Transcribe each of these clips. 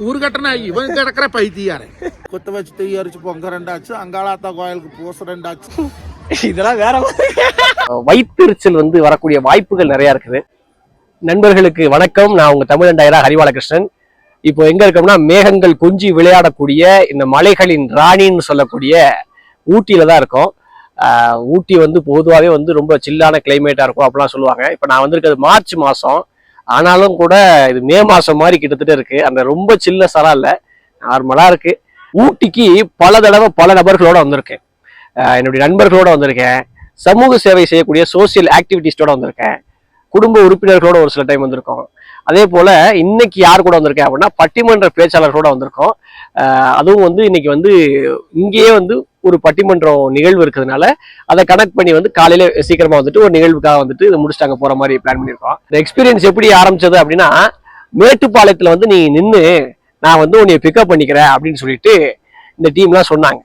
கூறுகட்டனா இவன் கிடக்கிற பைத்தியாரே. கொத்த வச்சு தெய்யரிச்சு பொங்க 2 ஆச்சு, அங்காளாத்தா கோயிலுக்கு பூச 2 ஆச்சு. இதெல்லாம் வேற வயிற்றுச்சல் வரக்கூடிய வாய்ப்புகள் நிறைய இருக்குது. நண்பர்களுக்கு வணக்கம். நான் உங்க தமிழ் டயரா ஹரிபாலகிருஷ்ணன். இப்போ எங்க இருக்கோம்னா மேகங்கள் கொஞ்சி விளையாடக்கூடிய இந்த மலைகளின் ராணின்னு சொல்லக்கூடிய ஊட்டியில தான் இருக்கோம். ஊட்டி பொதுவாகவே ரொம்ப சில்லான கிளைமேட்டா இருக்கும் அப்படிலாம் சொல்லுவாங்க. இப்போ நான் வந்திருக்கிறது மார்ச் மாசம், ஆனாலும் கூட இது மே மாசம் மாதிரி கிட்டத்தட்ட இருக்கு. அந்த ரொம்ப சில்லஸாலாம் இல்லை, நார்மலா இருக்கு. ஊட்டிக்கு பல தடவை பல நபர்களோட வந்திருக்கேன். என்னுடைய நண்பர்களோட வந்திருக்கேன், சமூக சேவை செய்யக்கூடிய சோசியல் ஆக்டிவிட்டிஸோட வந்திருக்கேன், குடும்ப உறுப்பினர்களோட ஒரு சில டைம் வந்திருக்கோம். அதே போல இன்னைக்கு யார் கூட வந்திருக்கேன் அப்படின்னா பட்டிமன்ற பேச்சாளர்களோட வந்திருக்கோம். அதுவும் இன்னைக்கு இங்கேயே ஒரு பட்டிமன்றம் நிகழ்வு இருக்கிறதுனால அதை கனெக்ட் பண்ணி காலையில சீக்கிரமா ஒரு நிகழ்வுக்காக இதை முடிச்சுட்டாங்க போற மாதிரி பிளான் பண்ணியிருக்கோம். இந்த எக்ஸ்பீரியன்ஸ் எப்படி ஆரம்பிச்சது அப்படின்னா, மேட்டுப்பாளையத்துல நீ நின்று நான் உன்னை பிக்கப் பண்ணிக்கிறேன் அப்படின்னு சொல்லிட்டு இந்த டீம்லாம் சொன்னாங்க.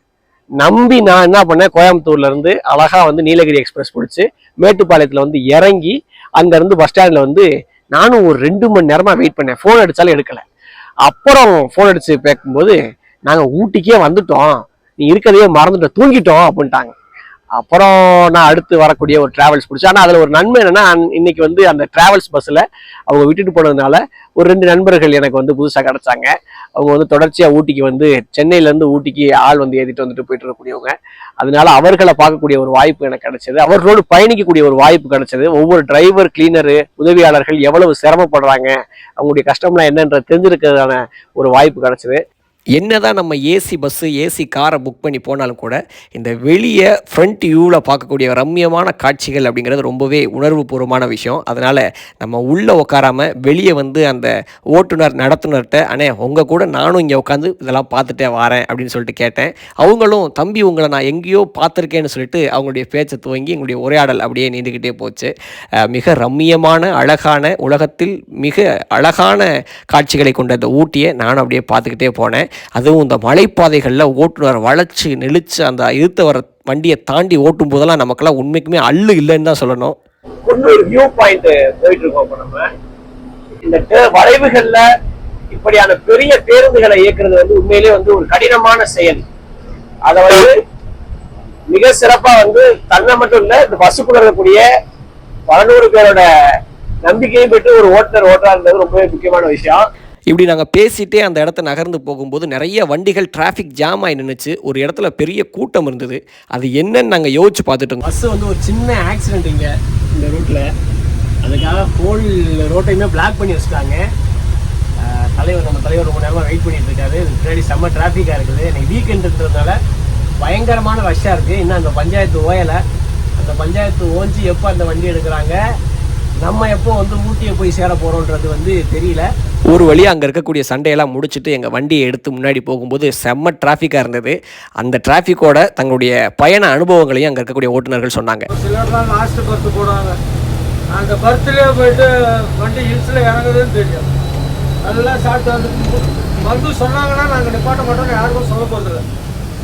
நம்பி நான் என்ன பண்ணேன், கோயம்புத்தூர்ல இருந்து அழகா நீலகிரி எக்ஸ்பிரஸ் பிடிச்சி மேட்டுப்பாளையத்துல இறங்கி அங்க இருந்து பஸ் ஸ்டாண்ட்ல நானும் ஒரு 2 மணி நேரமா வெயிட் பண்ணேன். போன் அடிச்சாலும் எடுக்கல. அப்புறம் போன் அடிச்சு பேக்கும்போது நாங்க ஊட்டிக்கே வந்துட்டோம், நீ இருக்கதையே மறந்துட்ட, தூங்கிட்டோம் அப்படின்ட்டாங்க. அப்புறம் நான் அடுத்து வரக்கூடிய ஒரு டிராவல்ஸ் பிடிச்சேன். ஆனால் அதில் ஒரு நன்மை என்னன்னா, இன்னைக்கு அந்த டிராவல்ஸ் பஸ்ஸில் அவங்க விட்டுட்டு போனதுனால ஒரு 2 நண்பர்கள் எனக்கு புதுசாக கிடைச்சாங்க. அவங்க தொடர்ச்சியாக ஊட்டிக்கு சென்னையிலேருந்து ஊட்டிக்கு ஆள் ஏற்றிட்டு போயிட்டு இருக்கக்கூடியவங்க. அதனால அவர்களை பார்க்கக்கூடிய ஒரு வாய்ப்பு எனக்கு கிடைச்சது, அவர்களோடு பயணிக்கக்கூடிய ஒரு வாய்ப்பு கிடைச்சது. ஒவ்வொரு டிரைவர், கிளீனரு, உதவியாளர்கள் எவ்வளவு சிரமப்படுறாங்க, அவங்களுடைய கஷ்டம்லாம் என்னன்ற தெரிஞ்சிருக்கிறதான ஒரு வாய்ப்பு கிடைச்சது. என்னதான் நம்ம ஏசி பஸ்ஸு, ஏசி காரை புக் பண்ணி போனாலும் கூட இந்த வெளியே ஃப்ரண்ட் வியூவில் பார்க்கக்கூடிய ரம்மியமான காட்சிகள் அப்படிங்கிறது ரொம்பவே உணர்வுபூர்வமான விஷயம். அதனால் நம்ம உள்ளே உட்காராமல் வெளியே அந்த ஓட்டுநர், நடத்துனர்கிட்ட அண்ணே உங்கள் கூட நானும் இங்கே உட்காந்து இதெல்லாம் பார்த்துட்டே வரேன் அப்படின்னு சொல்லிட்டு கேட்டேன். அவங்களும் தம்பி உங்களை நான் எங்கேயோ பார்த்துருக்கேன்னு சொல்லிட்டு அவங்களுடைய பேச்சை துவங்கி எங்களுடைய உரையாடல் அப்படியே நீண்டுக்கிட்டே போச்சு. மிக ரம்மியமான, அழகான, உலகத்தில் மிக அழகான காட்சிகளை கொண்ட இந்த ஊட்டியை நானும் அப்படியே பார்த்துக்கிட்டே போனேன். அதுவும் இந்த மலைப்பாதைகளில் ஓட்டுநர் வளைச்சு நெளிச்சு அந்த இருத்த வர வண்டியை தாண்டி ஓட்டும் போதெல்லாம் நமக்கெல்லாம் உண்மைக்குமே அள்ளு இல்லைன்னு தான் சொல்லணும். ஒரு வியூ பாயிண்ட் போயிட்டு இருக்கோம். நம்ம இந்த வளைவுகள்ல இப்படியான பெரிய பேருந்துகளை இயக்குறது உண்மையிலே ஒரு கடினமான செயல். அதை மிக சிறப்பா தன்னை மட்டும் இல்ல, இந்த பஸ்ஸுக்குள்ள இருக்கக்கூடிய 100 பேரோட நம்பிக்கையும் பெற்று ஒரு ஓட்டுநர் ஓட்டுறாருன்றது ரொம்பவே முக்கியமான விஷயம். இப்படி நாங்கள் பேசிகிட்டே அந்த இடத்த நகர்ந்து போகும்போது நிறைய வண்டிகள் டிராஃபிக் ஜாம் ஆகி நின்றுச்சு. ஒரு இடத்துல பெரிய கூட்டம் இருந்தது. அது என்னன்னு நாங்கள் யோசிச்சு பார்த்துட்டு இருந்தோம். பஸ்ஸு ஒரு சின்ன ஆக்சிடென்ட் இங்கே இந்த ரூட்டில். அதுக்காக ஹோல் ரோட்டையுமே பிளாக் பண்ணி வச்சுட்டாங்க. நம்ம தலைவர் ரொம்ப நேரமாக வெயிட் பண்ணிட்டு இருக்காரு. பின்னாடி செம்ம டிராஃபிக்காக இருக்குது. எனக்கு வீக்கெண்டுன்றதுனால பயங்கரமான ரஷ்ஷாக இருக்குது. இன்னும் அந்த பஞ்சாயத்து ஓயலை. அந்த பஞ்சாயத்து ஓஞ்சி எப்போ அந்த வண்டி எடுக்கிறாங்க, நம்ம எப்போ ஊட்டியை போய் சேர போகிறோன்றது தெரியல. ஒரு வழியாக அங்கே இருக்கக்கூடிய சண்டையெல்லாம் முடிச்சுட்டு எங்கள் வண்டியை எடுத்து முன்னாடி போகும்போது செம்ம டிராஃபிக்காக இருந்தது. அந்த டிராஃபிக்கோட தங்களுடைய பயண அனுபவங்களையும் அங்கே இருக்கக்கூடிய ஓட்டுநர்கள் சொன்னாங்க. சிலர்லாம் லாஸ்ட் பர்த்து போடுவாங்க. அந்த பர்த்துலேயே போயிட்டு வண்டி ஹில்ஸில் இறங்குதுன்னு தெரியும். அதெல்லாம் சாப்பிட்டு சொன்னாங்கன்னா நாங்கள் நிப்பாட்ட மாட்டோம்னு யாருக்கும் சொல்ல போகிறதில்ல.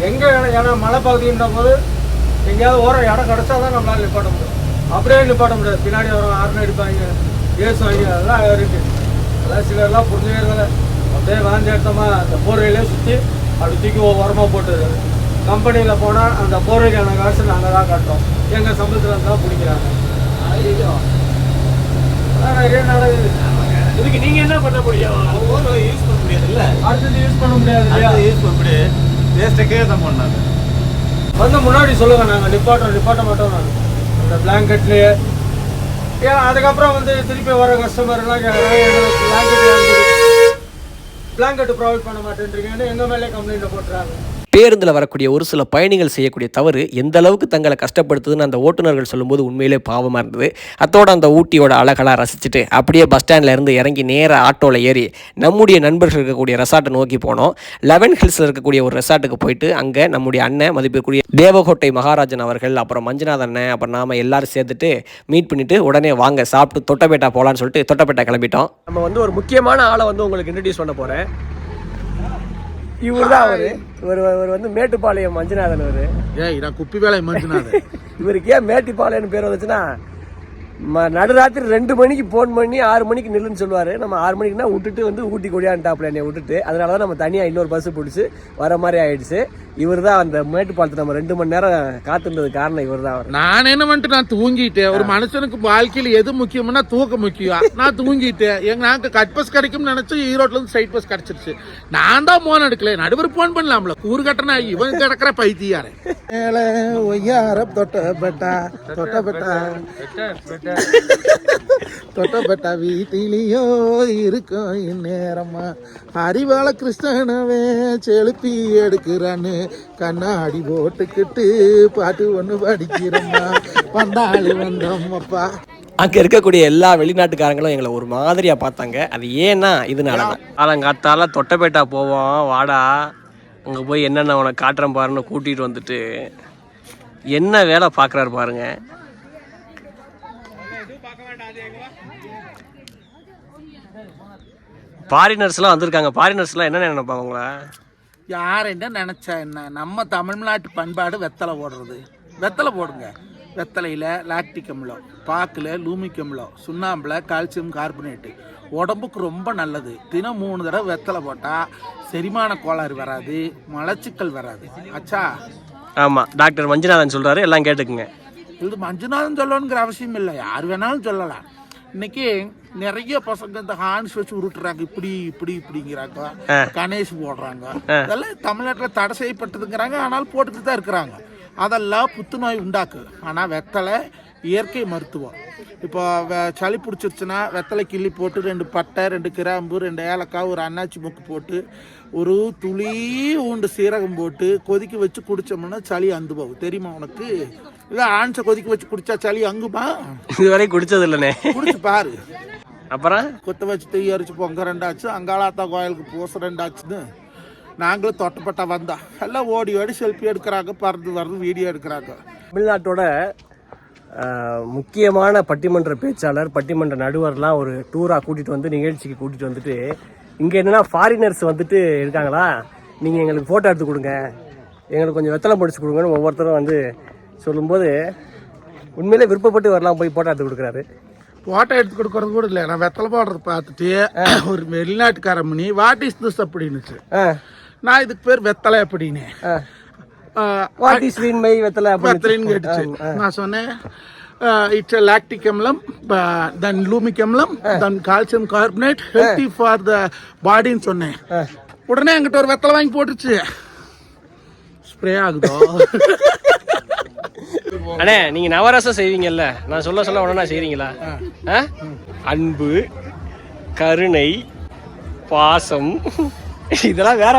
எங்கே ஏன்னா மழை பகுதின்ற போது எங்கேயாவது ஓரம் இடம் கிடச்சா தான் நம்மளால் நிப்பாட்ட முடியும். அப்படியே நிப்பாட்ட முடியாது. பின்னாடி வரும், ஆர்னு அடிப்பாங்க, ஏசுவாங்க, அதெல்லாம் இருக்குது. அதான் சிலர்லாம் புரிஞ்சுக்கிறதில்ல. அப்படியே வாஞ்சி எடுத்தோமா அந்த போர்வையிலே சுற்றி அப்படி தூக்கி உரமாக போட்டுருது. கம்பெனியில் போனால் அந்த போர்வைக்கான காசு நாங்கள் தான் கட்டோம். எங்கள் சம்பளத்தில் தான் பிடிக்கிறாங்க. அதான் நிறைய நடக்குது. இதுக்கு நீங்கள் என்ன பண்ண முடியும்? யூஸ் பண்ண முடியாது. இல்லை அடுத்தது யூஸ் பண்ண முடியாது. யூஸ் பண்ண முடியாது. வேஸ்ட்டுக்கே தான் பண்ணாங்க. முன்னாடி சொல்லுங்க, நாங்கள் நிப்பாட்ட மாட்டோம். நாங்கள் அந்த பிளாங்கெட்லேயே ஏன் அதுக்கப்புறம் திருப்பி வர கஸ்டமர்லாம் பிளாங்கெட் ப்ரொவைட் பண்ண மாட்டேன்றீங்கன்னு எங்கள் மேலே கம்ப்ளைண்ட் போட்டுறாங்க. பேருந்தில் வரக்கூடிய ஒரு சில பயணிகள் செய்யக்கூடிய தவறு எந்த அளவுக்கு தங்களை கஷ்டப்படுத்துதுன்னு அந்த ஓட்டுநர்கள் சொல்லும்போது உண்மையிலே பாவமாக இருந்தது. அத்தோட அந்த ஊட்டியோட அழகெல்லாம் ரசிச்சுட்டு அப்படியே பஸ் ஸ்டாண்டில் இருந்து இறங்கி நேராக ஆட்டோவில் ஏறி நம்முடைய நண்பர்கள் இருக்கக்கூடிய ரெசார்ட்டை நோக்கி போனோம். 11 ஹில்ஸில் இருக்கக்கூடிய ஒரு ரெசார்ட்டுக்கு போயிட்டு அங்கே நம்முடைய அண்ணன் மதிப்பிற்குரிய தேவகோட்டை மகாராஜன் அவர்கள், அப்புறம் மஞ்சுநாதன் அண்ணன், அப்புறம் நாம எல்லாரும் சேர்த்துட்டு மீட் பண்ணிட்டு உடனே வாங்க சாப்பிட்டு தொட்டபேட்டா போகலான்னு சொல்லிட்டு தொட்டபேட்டா கிளம்பிட்டோம். நம்ம ஒரு முக்கியமான ஆளை உங்களுக்கு இன்ட்ரடியூஸ் பண்ண போகிறேன். இவர் தான் இவர் மேட்டுப்பாளையம் மஞ்சுநாதன். இவர் குப்பி வேலை மஞ்சுநாதன். இவருக்கு ஏன் மேட்டுப்பாளையம் பேர் வந்துச்சுன்னா, நடுராத்திரி 2 மணிக்கு ஃபோன் பண்ணி 6 மணிக்கு நில்லுன்னு சொல்லுவார். நம்ம 6 மணிக்குனா விட்டுட்டு வந்து ஊட்டி கொடியான்ட்டாப்ல என்னை விட்டுட்டு. அதனால தான் நம்ம தனியாக இன்னொரு பஸ்ஸு பிடிச்சி வர மாதிரி ஆயிடுச்சு. இவர் தான் அந்த மேட்டுப்பாலத்தை நம்ம 2 மணி நேரம் காத்துன்றது காரணம் இவர் தான். நான் என்ன பண்ணிட்டு நான் தூங்கிட்டேன். ஒரு மனுஷனுக்கு வாழ்க்கையில் எது முக்கியம்னா தூக்கம் முக்கியம். நான் தூங்கிட்டேன். நாங்க கட் பஸ் கிடைக்கும்னு நினைச்சு ஈரோட்ல இருந்து ஸ்ட்ரைட் பஸ் கிடைச்சிருச்சு. நான் தான் போன் எடுக்கல. நடுவர் போன் பண்ணலாம்ல. கூறு கட்டணா இவன் கிடக்கிற பைத்தியாரே. தொட்டப்பட்டா வீட்டிலேயோ இருக்கும் இந்நேரமா அறிவாள கிருஷ்ணனவே செலுப்பி எடுக்கிறான்னு கண்ணாடி போட்டுக்கிட்டு பாட்டு ஒண்ணு படிக்கிறோம்மா வந்தாலும் வந்தோம்ப்பா. அங்கே இருக்கக்கூடிய எல்லா வெளிநாட்டுக்காரங்களும் எங்களை ஒரு மாதிரியா பார்த்தாங்க. அது ஏன்னா இதனால தான். காலங்காத்தால தொட்டபேட்டா போவோம் வாடா, அங்கே போய் என்னென்ன உனக்கு காட்டுறேன் பாருன்னு கூட்டிகிட்டு வந்துட்டு என்ன வேலை பார்க்குறாரு பாருங்க. ஃபாரினர்ஸ்லாம் வந்திருக்காங்க. ஃபாரினர்ஸ்லாம் என்ன நினைப்பாங்க உங்களா? யார் என்ன நினைச்சா என்ன? நம்ம தமிழ்நாட்டு பண்பாடு வெத்தலை போடுறது. வெத்தலை போடுங்க. வெத்தலையில் லாக்டிக் அமிலம், பாக்கில் லூமிக் அமிலம், சுண்ணாம்பில் கால்சியம் கார்பனேட்டு உடம்புக்கு ரொம்ப நல்லது. தினம் 3 தடவை வெத்தலை போட்டால் செரிமான கோளாறு வராது, மலச்சிக்கல் வராது. ஆச்சா? ஆமாம், டாக்டர் மஞ்சுநாதன் சொல்கிறாரு, எல்லாம் கேட்டுக்குங்க. இது மஞ்சுநாதன் சொல்லணுங்கிற அவசியம் இல்லை, யார் வேணாலும் சொல்லலாம். இன்னைக்கு நிறைய பசங்க இந்த ஹான்ஸ் வச்சு உருட்டுறாங்க, இப்படி இப்படி இப்படிங்கிறாங்க, கணேஷ் போடுறாங்க. இதெல்லாம் தமிழ்நாட்டில் தடை செய்யப்பட்டதுங்கிறாங்க, ஆனால் போட்டுக்கிட்டு தான் இருக்கிறாங்க. அதெல்லாம் புத்துநோய் உண்டாக்கு. ஆனால் வெத்தலை இயற்கை மருத்துவம். இப்போ சளி பிடிச்சிருச்சுன்னா வெத்தலை கிள்ளி போட்டு 2 பட்டை, 2 கிராம்பு, 2 ஏலக்காய், ஒரு அன்னாச்சி முக்கு போட்டு ஒரு துளி ஊண்டு சீரகம் போட்டு கொதிக்க வச்சு குடிச்சோம்னா சளி அந்து போகும். தெரியுமா உனக்கு? இல்லை ஆன்ஸை கொதிக்க வச்சு குடிச்சா சளி அங்குமா? இதுவரை குடிச்சது இல்லைண்ணே. குடிச்சு பாரு. அப்புறம் கொத்த வச்சு தீ அரிச்சு பொங்க 2 ஆச்சு, அங்காளாத்தா கோயிலுக்கு பூச 2 ஆச்சுன்னு நாங்களும் தொட்டப்பட்டா வந்தா எல்லாம் ஓடி ஓடி செல்ஃபி எடுக்கிறாங்க, பறந்து வரது வீடியோ எடுக்கிறாங்க. தமிழ்நாட்டோட முக்கியமான பட்டிமன்ற பேச்சாளர், பட்டிமன்ற நடுவர்லாம் ஒரு டூராக கூட்டிகிட்டு வந்து நிகழ்ச்சிக்கு கூட்டிகிட்டு வந்துட்டு இங்கே என்னென்னா ஃபாரினர்ஸ் வந்துட்டு இருக்காங்களா, நீங்கள் எங்களுக்கு ஃபோட்டோ எடுத்து கொடுங்க, எங்களுக்கு கொஞ்சம் வெத்தலை முடிச்சு கொடுங்கன்னு ஒவ்வொருத்தரும் வந்து சொல்லும்போது உண்மையிலே விருப்பப்பட்டு வரலாம் போய் ஃபோட்டோ எடுத்து கொடுக்குறாரு. ஃபோட்டோ எடுத்து கொடுக்கறது கூட இல்லை, நான் வெத்தலை போடுறது பார்த்துட்டு ஒரு வெளிநாட்டுக்கார மணி வாட் இஸ் திஸ் அப்படின்னுச்சு. நான் இதுக்கு பேர் வெத்தலை அப்படின்னு வாட் இஸ் மீன் மை வெத்தலை வெத்தலைன்னு கேட்டுச்சு. நான் சொன்னேன் இட்ஸ் a lactic அமிலம், then லூமிக் அமிலம், then calcium carbonate, healthy for the பாடின்னு சொன்னேன். உடனே என்கிட்ட ஒரு வெத்தலை வாங்கி போட்டுச்சு. ஸ்ப்ரே ஆகுதோ? அண்ணே, நீங்க நவரசம் செய்வீங்கல்ல, நான் சொல்ல சொல்ல உடனே செய்றீங்களா? அன்பு, கருணை, பாசம், இதெல்லாம் வேற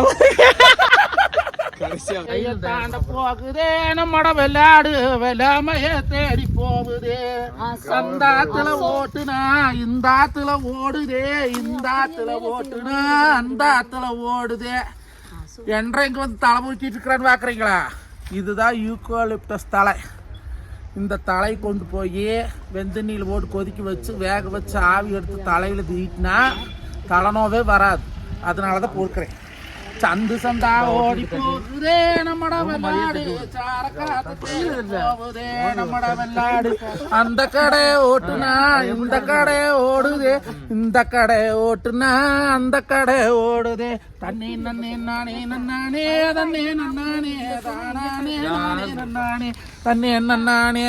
தாண்ட போகுதே நம்மட வெள்ளாடு வெள்ளாமைய தேடி போகுதே. அந்தாத்துல ஓட்டுனா இந்தாத்துல ஓடுதே, இந்தாத்துல ஓட்டுனா அந்தாத்துல ஓடுதே. இங்க வந்து தலை முடிச்சிட்டு இருக்கிறான்னு பாக்குறீங்களா? இதுதான் யூக்கலிப்டஸ் தலை. இந்த தலை கொண்டு போய் வெந்தண்ணீர் போட்டு கொதிக்க வச்சு வேக வச்சு ஆவி எடுத்து தலையில தீட்டினா தலைநோவே வராது. அதனாலதான் பொறுக்கிறேன். சந்து சந்தா ஓடி போகுதே நம்மட வெள்ளாடு, போகுதே நம்மட வெள்ளாடு. அந்த கடை ஓட்டுனா இந்த கடை ஓடுதே, இந்த கடை ஓட்டுனா அந்த கடை ஓடுதே. தண்ணி நன்னே நானே நன்னானே, தண்ணே நன்னானே தானே நானே நன்னானே, தண்ணி நன்னானே.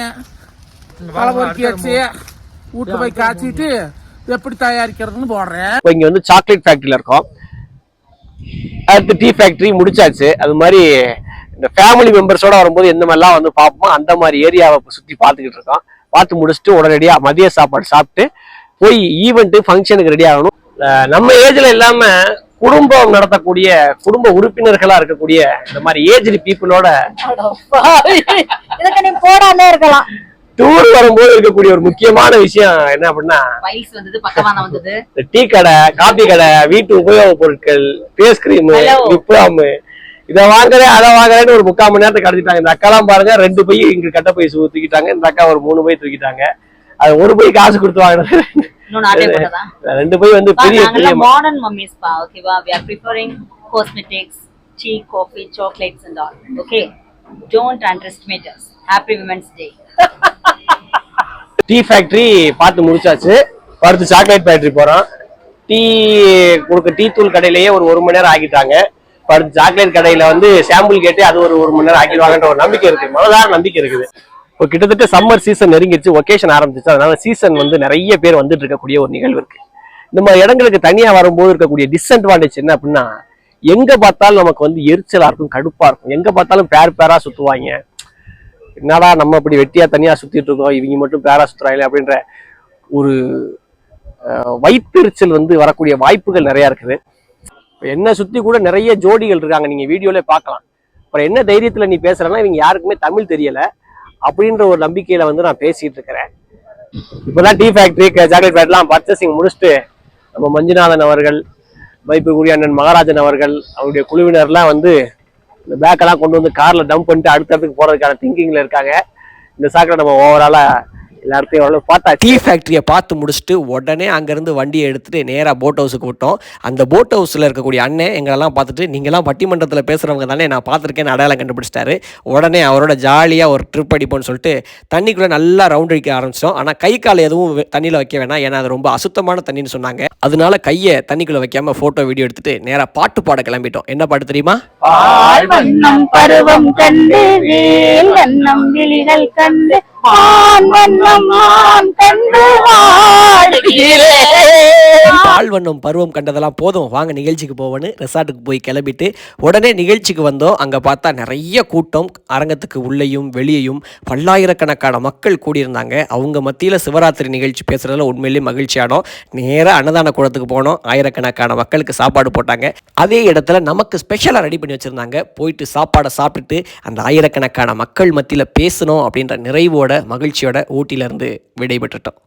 பல பொறுக்கியாச்சு வீட்டு போய் காய்ச்சிட்டு எப்படி தயாரிக்கிறதுன்னு போடுறேன். இங்க வந்து சாக்லேட் ஃபேக்டரியில இருக்கோம். அடுத்து டீ ஃபேக்டரி முடிச்சாச்சு. அது மாதிரி இந்த ஃபேமிலி மெம்பர்ஸோட வரும்போது எந்த மாதிரிலாம் வந்து பார்ப்போமோ அந்த மாதிரி ஏரியாவை சுற்றி பார்த்துக்கிட்டு இருக்கோம். பார்த்து முடிச்சுட்டு உடனடியாக மதிய சாப்பாடு சாப்பிட்டு போய் ஈவெண்ட்டு ஃபங்க்ஷனுக்கு ரெடி ஆகணும். நம்ம ஏஜ்ல இல்லாம குடும்பம் நடத்தக்கூடிய குடும்ப உறுப்பினர்களா இருக்கக்கூடிய இந்த மாதிரி ஏஜ்டு பீப்புளோட போடாம இருக்கலாம். டூர் வரும்போது இருக்கக்கூடிய ஒரு முக்கியமான விஷயம் என்ன அப்படின்னா, டீ கடை, காபி கடை, வீட்டு உபயோக பொருட்கள், ஃபேஸ் கிரீம், லிப் பாம், இதை வாங்குறேன் அதை வாங்குறேன்னு ஒரு 3/4 மணி நேரத்தை கடத்திட்டாங்க. இந்த அக்காலாம் பாருங்க 2 பை இங்க கட்ட பை தூக்கிட்டாங்க, இந்த அக்கா ஒரு 3 பை தூக்கிட்டாங்க. அது 1 பை காசு கொடுத்து வாங்கினது, 2 பை வந்து பெரிய மாடர்ன் மம்மிஸ் பா. ஓகேவா? we are preferring cosmetics, tea, coffee, chocolates and all. Okay, don't underestimate us. Happy Women's Day. Tea factory பார்த்து முடிச்சாச்சு. அடுத்து சாக்லேட் ஃபேக்டரி போறோம். டீ டீ தூள் கடையிலேயே ஒரு மணி நேரம் ஆகிட்டாங்க. அடுத்து சாக்லேட் கடையில வந்து சாம்பிள் கேட்டு அது ஒரு மணி நேரம் ஆக்கிடுவாங்கன்ற ஒரு நம்பிக்கை இருக்கு, மனதார நம்பிக்கை இருக்குது. இப்போ கிட்டத்தட்ட சம்மர் சீசன் நெருங்கிடுச்சு, ஒகேஷன் ஆரம்பிச்சிச்சு. அதனால சீசன் வந்து நிறைய பேர் வந்துட்டு இருக்கக்கூடிய ஒரு நிகழ்வு இருக்கு. இந்த மாதிரி இடங்களுக்கு தனியா வரும்போது இருக்கக்கூடிய டிஸ்அட்வான்டேஜ் என்ன அப்படின்னா, எங்க பார்த்தாலும் நமக்கு வந்து எரிச்சலா இருக்கும், கடுப்பா இருக்கும். எங்க பார்த்தாலும் பேரா சுத்துவாங்க. என்னடா நம்ம இப்படி வெட்டியா தனியா சுத்திட்டு இருக்கோம், இவங்க மட்டும் பேரா சுத்துறாங்களே அப்படின்ற ஒரு வயிற்றெரிச்சல் வந்து வரக்கூடிய வாய்ப்புகள் நிறைய இருக்குது. என்ன சுத்தி கூட நிறைய ஜோடிகள் இருக்காங்க, நீங்க வீடியோல பார்க்கலாம். அப்புறம் என்ன தைரியத்துல நீ பேசுறேன்னா, இவங்க யாருக்குமே தமிழ் தெரியல அப்படின்ற ஒரு நம்பிக்கையில வந்து நான் பேசிட்டு இருக்கிறேன். இப்பதான் டீ ஃபேக்டரி, சாக்லேட் ஃபேக்டரிலாம் பர்ச்சேசிங் முடிச்சுட்டு நம்ம மஞ்சுநாதன் அவர்கள், வைப்புக்குரிய அண்ணன் மகாராஜன் அவர்கள், அவருடைய குழுவினர்லாம் வந்து இந்த பேக்கெல்லாம் கொண்டு வந்து கார்ல டம்ப் பண்ணிட்டு அடுத்தடுத்துக்கு போறதுக்கான திங்கிங்ல இருக்காங்க. இந்த சாக்கில் நம்ம ஓவராலா எல்லாத்தையும் பார்த்தா டீ ஃபேக்டரியை பார்த்து முடிச்சுட்டு உடனே அங்கேருந்து வண்டியை எடுத்துகிட்டு நேராக போட் ஹவுஸுக்கு விட்டோம். அந்த போட் ஹவுஸில் இருக்கக்கூடிய அண்ணன் எங்களெல்லாம் பார்த்துட்டு, நீங்கள்லாம் பட்டிமன்றத்தில் பேசுகிறவங்க தானே, நான் பார்த்துருக்கேன், அடையாளம் கண்டுபிடிச்சிட்டாரு. உடனே அவரோட ஜாலியாக ஒரு ட்ரிப் அடிப்போம்னு சொல்லிட்டு தண்ணிக்குள்ளே நல்லா ரவுண்ட் அடிக்க ஆரம்பிச்சிட்டோம். ஆனால் கை கால் எதுவும் தண்ணியில் வைக்க வேணாம், ஏன்னா அது ரொம்ப அசுத்தமான தண்ணின்னு சொன்னாங்க. அதனால கையை தண்ணிக்குள்ளே வைக்காமல் ஃபோட்டோ வீடியோ எடுத்துகிட்டு நேராக பாட்டு பாட கிளம்பிட்டோம். என்ன பாட்டு தெரியுமா? பருவம் கண்டு வேல் விழிகள் கண்டு பால்வண்ணம் பருவம் கண்டதெல்லாம் போதும், வாங்க நிகழ்ச்சிக்கு போவோன்னு ரெசார்ட்டுக்கு போய் கிளம்பிட்டு உடனே நிகழ்ச்சிக்கு வந்தோம். அங்கே பார்த்தா நிறைய கூட்டம், அரங்கத்துக்கு உள்ளேயும் வெளியேயும் பல்லாயிரக்கணக்கான மக்கள் கூடியிருந்தாங்க. அவங்க மத்தியில் சிவராத்திரி நிகழ்ச்சி பேசுறதுல உண்மையிலேயே மகிழ்ச்சியானோம். நேராக அன்னதான கூடத்துக்கு போனோம். ஆயிரக்கணக்கான மக்களுக்கு சாப்பாடு போட்டாங்க. அதே இடத்துல நமக்கு ஸ்பெஷலாக ரெடி பண்ணி வச்சுருந்தாங்க. போயிட்டு சாப்பாடை சாப்பிட்டுட்டு அந்த ஆயிரக்கணக்கான மக்கள் மத்தியில் பேசணும் அப்படின்ற நிறைவோட மகிழ்ச்சியோட ஊட்டியிலிருந்து விடைபெற்றுட்டோம்.